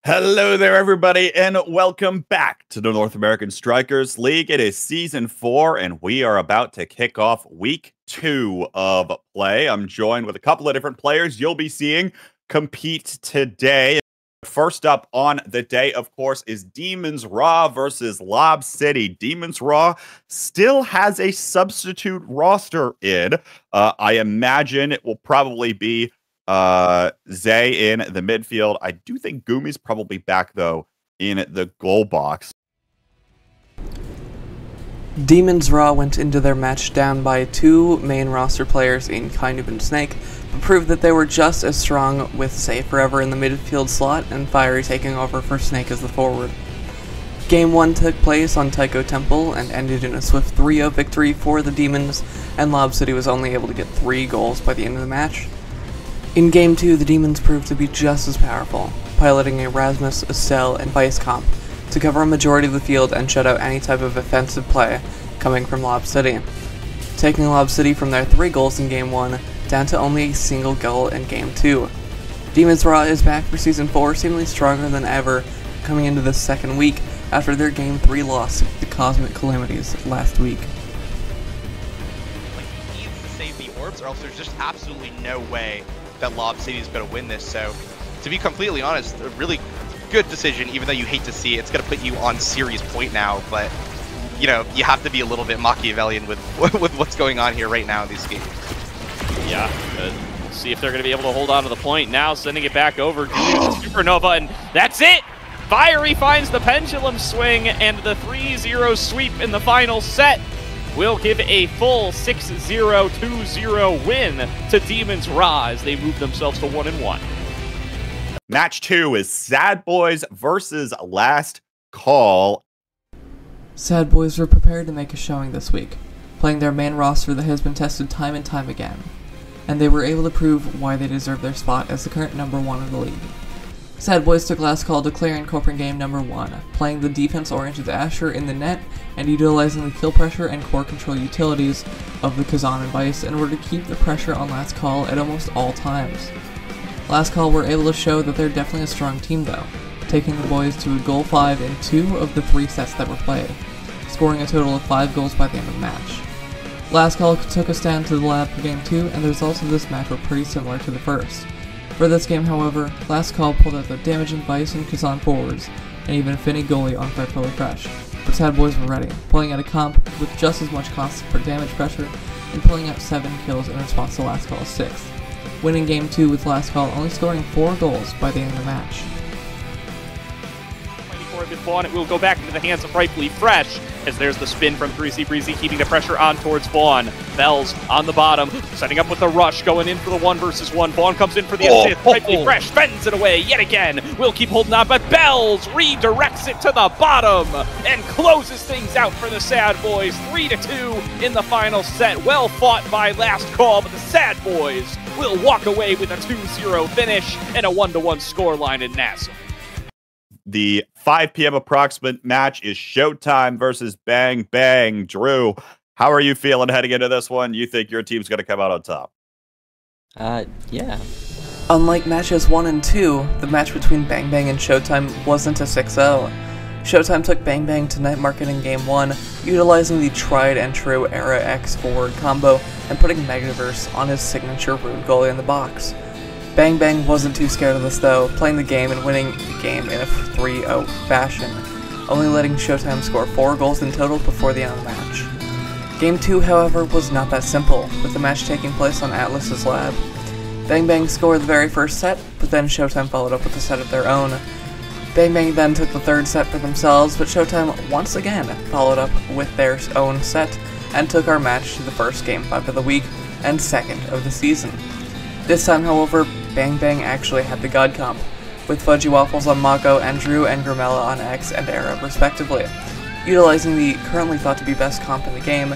Hello there, everybody, and welcome back to the North American Strikers League. It is Season 4, and we are about to kick off Week 2 of play. I'm joined with a couple of different players you'll be seeing compete today. First up on the day, of course, is Demons RAHH versus Lob City. Demons RAHH still has a substitute roster in. I imagine it will probably be Zay in the midfield. I do think Gumi's probably back, though, in the goal box. Demons RAHH went into their match down by two main roster players in Kind and Snake, but proved that they were just as strong with Say Forever in the midfield slot and Fiery taking over for Snake as the forward. Game 1 took place on Taiko Temple and ended in a swift 3-0 victory for the Demons, and Lob City was only able to get 3 goals by the end of the match. In Game 2, the Demons proved to be just as powerful, piloting Erasmus, Estelle, and BOIS comp to cover a majority of the field and shut out any type of offensive play coming from Lob City, taking Lob City from their 3 goals in Game 1 down to only a single goal in Game 2. Demons RAHH is back for Season 4, seemingly stronger than ever, coming into the second week after their Game 3 loss to the Cosmic Calamities last week. He needs to save the orbs, or else there's just absolutely no way that Lob City is going to win this. So, to be completely honest, a really good decision, even though you hate to see it. It's going to put you on series point now, but, you know, you have to be a little bit Machiavellian with what's going on here right now in these games. Yeah, we'll see if they're going to be able to hold on to the point now, sending it back over to Supernova, and that's it! Fiery finds the pendulum swing, and the 3-0 sweep in the final set will give a full 6-0, 2-0 win to Demons RAHH as they move themselves to 1-1. Match 2 is Sad Boys versus Last Call. Sad Boys were prepared to make a showing this week, playing their main roster that has been tested time and time again, and they were able to prove why they deserve their spot as the current number 1 of the league. Sad Boys took Last Call to clear in Corporate Game number 1, playing the defense-oriented Asher in the net and utilizing the kill pressure and core control utilities of the Kazan and BOIS in order to keep the pressure on Last Call at almost all times. Last Call were able to show that they're definitely a strong team though, taking the boys to a goal 5 in 2 of the 3 sets that were played, scoring a total of 5 goals by the end of the match. Last Call took us down to the lab for Game 2, and the results of this match were pretty similar to the first. For this game, however, Last Call pulled out the damaging BOIS and Kazan forwards, and even a Finny goalie on Fairfield Fresh. But Sad Boys were ready, pulling out a comp with just as much cost per damage pressure, and pulling out 7 kills in response to Last Call's 6th, winning Game 2 with Last Call only scoring 4 goals by the end of the match. BON, it will go back into the hands of Rightfully Fresh, as there's the spin from Breezy, keeping the pressure on towards BON. Bells on the bottom, setting up with the rush, going in for the 1-versus-1. BON comes in for the assist. Rightfully Fresh fends it away yet again. Will keep holding on, but Bells redirects it to the bottom and closes things out for the Sad Boys. 3-2 in the final set. Well fought by Last Call, but the Sad Boys will walk away with a 2-0 finish and a 1-1 scoreline in Nassau. The 5 p.m. approximate match is Showtime versus Bang Bang. Drew, how are you feeling heading into this one? You think your team's going to come out on top? Yeah. Unlike matches 1 and 2, the match between Bang Bang and Showtime wasn't a 6-0. Showtime took Bang Bang to night market in Game 1, utilizing the tried and true Era X forward combo and putting Megdaverse on his signature Rude goalie in the box. Bang Bang wasn't too scared of this though, playing the game and winning the game in a 3-0 fashion, only letting Showtime score 4 goals in total before the end of the match. Game 2, however, was not that simple, with the match taking place on Atlas's lab. Bang Bang scored the very first set, but then Showtime followed up with a set of their own. Bang Bang then took the third set for themselves, but Showtime once again followed up with their own set and took our match to the first Game 5 of the week and second of the season. This time, however, Bang Bang actually had the God comp, with Fudgy Waffles on Mako and Drew and Grimella on X and Era respectively, utilizing the currently thought to be best comp in the game.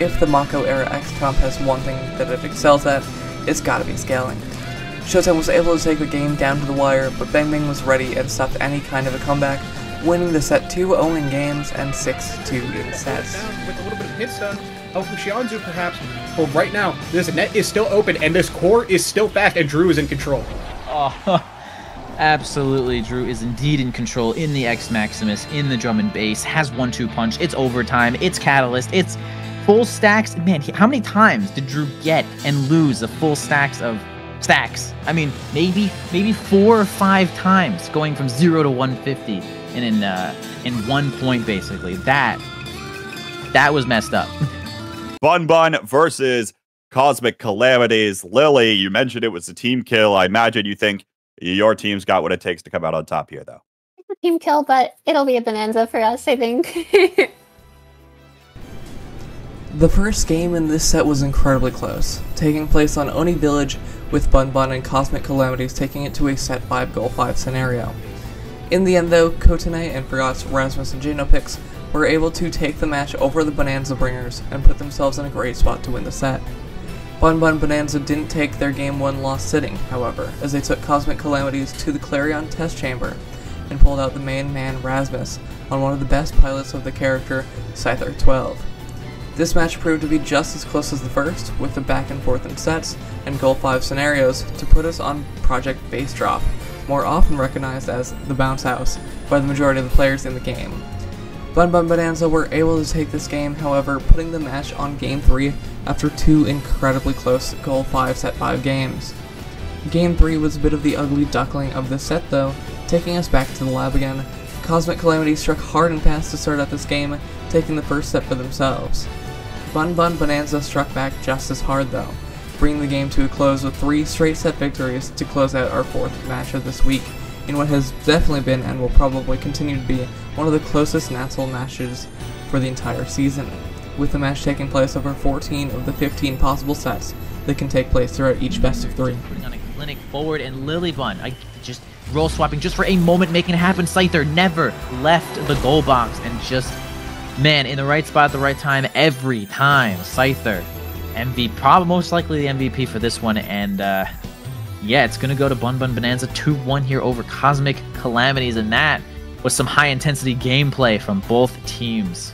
If the Mako Era X comp has one thing that it excels at, it's gotta be scaling. Showtime was able to take the game down to the wire, but Bang Bang was ready and stopped any kind of a comeback, winning the set 2-0 in games and 6-2 in sets. With a little bit of hit stun, help from Shianzu perhaps, but right now, this net is still open and this core is still fast and Drew is in control. Absolutely, Drew is indeed in control in the X Maximus, in the drum and bass, has 1-2 punch, it's overtime, it's catalyst, it's full stacks. Man, how many times did Drew get and lose the full stacks of stacks? I mean, maybe 4 or 5 times, going from 0 to 150 and in 1 point basically. That was messed up. BUNN versus Cosmic Calamities. Lily, you mentioned it was a team kill. I imagine you think your team's got what it takes to come out on top here, though. It's a team kill, but it'll be a bonanza for us, I think. The first game in this set was incredibly close, taking place on Oni Village, with BUNN and Cosmic Calamities taking it to a set 5 goal 5 scenario. In the end though, Kotanai and Frogot's Rasmus and Jano picks were able to take the match over the Bonanza Bringers and put themselves in a great spot to win the set. BUNN Bonanza didn't take their Game 1 loss sitting, however, as they took Cosmic Calamities to the Clarion test chamber and pulled out the main man Rasmus on one of the best pilots of the character, Scyther 12. This match proved to be just as close as the first, with the back and forth in sets and goal 5 scenarios to put us on Project Base Drop, more often recognized as the Bounce House by the majority of the players in the game. BUNN Bonanza were able to take this game, however, putting the match on Game 3 after 2 incredibly close goal 5 set 5 games. Game 3 was a bit of the ugly duckling of the set though, taking us back to the lab again. Cosmic Calamity struck hard and fast to start out this game, taking the first set for themselves. BUNN Bonanza struck back just as hard though, bringing the game to a close with 3 straight set victories to close out our 4th match of this week, in what has definitely been and will probably continue to be one of the closest National matches for the entire season, with the match taking place over 14 of the 15 possible sets that can take place throughout each best of 3. Putting on a clinic forward and LilyBun, just roll swapping just for a moment, making it happen. Scyther never left the goal box and just, man, in the right spot at the right time every time. Scyther, MVP, probably most likely the MVP for this one, and yeah, it's going to go to BUNN Bonanza 2-1 here over Cosmic Calamities, and that was some high-intensity gameplay from both teams.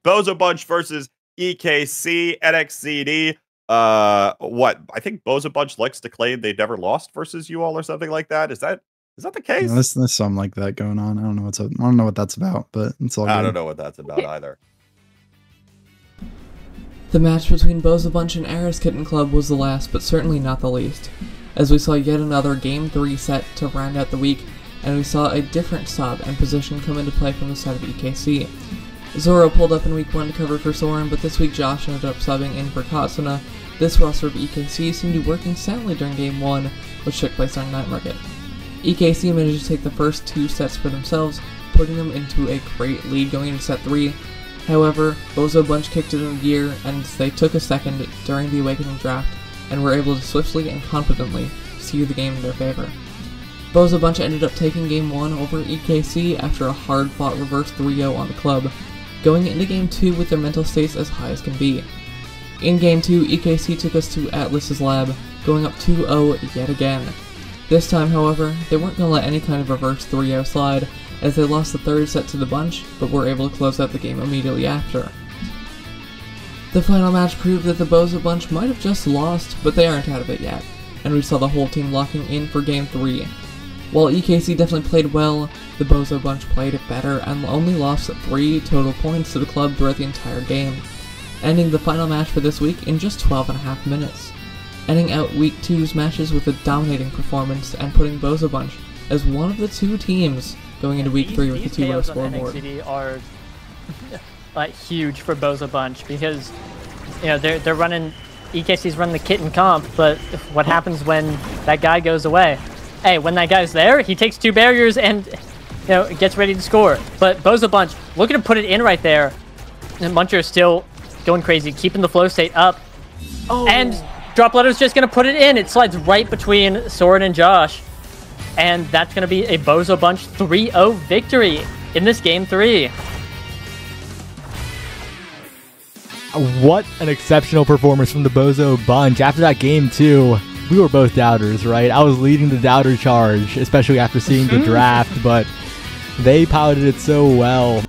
BOZO Bunch versus EKC, NXCD. What? I think BOZO Bunch likes to claim they never lost versus you all or something like that. Is that the case? Yeah, there's something like that going on. I don't know what that's about, but it's all good. I don't know what that's about either. The match between BOZO Bunch and Aris Kitten Club was the last, but certainly not the least, as we saw yet another Game 3 set to round out the week, and we saw a different sub and position come into play from the side of EKC. Zoro pulled up in Week 1 to cover for Soren, but this week Josh ended up subbing in for Katsuna. This roster of EKC seemed to be working soundly during Game 1, which took place on Night Market. EKC managed to take the first 2 sets for themselves, putting them into a great lead going into set 3. However, BOZO Bunch kicked it in gear, and they took a second during the Awakening draft, and were able to swiftly and confidently steer the game in their favor. BOZO Bunch ended up taking Game 1 over EKC after a hard-fought reverse 3-0 on the club, going into Game 2 with their mental states as high as can be. In Game 2, EKC took us to Atlas's lab, going up 2-0 yet again. This time, however, they weren't going to let any kind of reverse 3-0 slide, as they lost the 3rd set to the Bunch, but were able to close out the game immediately after. The final match proved that the BOZO Bunch might have just lost, but they aren't out of it yet, and we saw the whole team locking in for Game 3. While EKC definitely played well, the BOZO Bunch played it better and only lost 3 total points to the club throughout the entire game, ending the final match for this week in just 12.5 minutes, ending out Week 2's matches with a dominating performance and putting BOZO Bunch as one of the 2 teams going into Week 3 with the 2-0 scoreboard. NXCD are like huge for BOZO Bunch because they're running, EKC's running the kit and comp, but what happens when that guy goes away? Hey, when that guy's there, he takes 2 barriers and gets ready to score. But BOZO Bunch looking to put it in right there, and Buncher is still going crazy, keeping the flow state up. Oh. And Drop Letter's just gonna put it in. It slides right between Soren and Josh. And that's going to be a BOZO Bunch 3-0 victory in this Game 3. What an exceptional performance from the BOZO Bunch. After that Game 2, we were both doubters, right? I was leading the doubter charge, especially after seeing the draft, but they piloted it so well.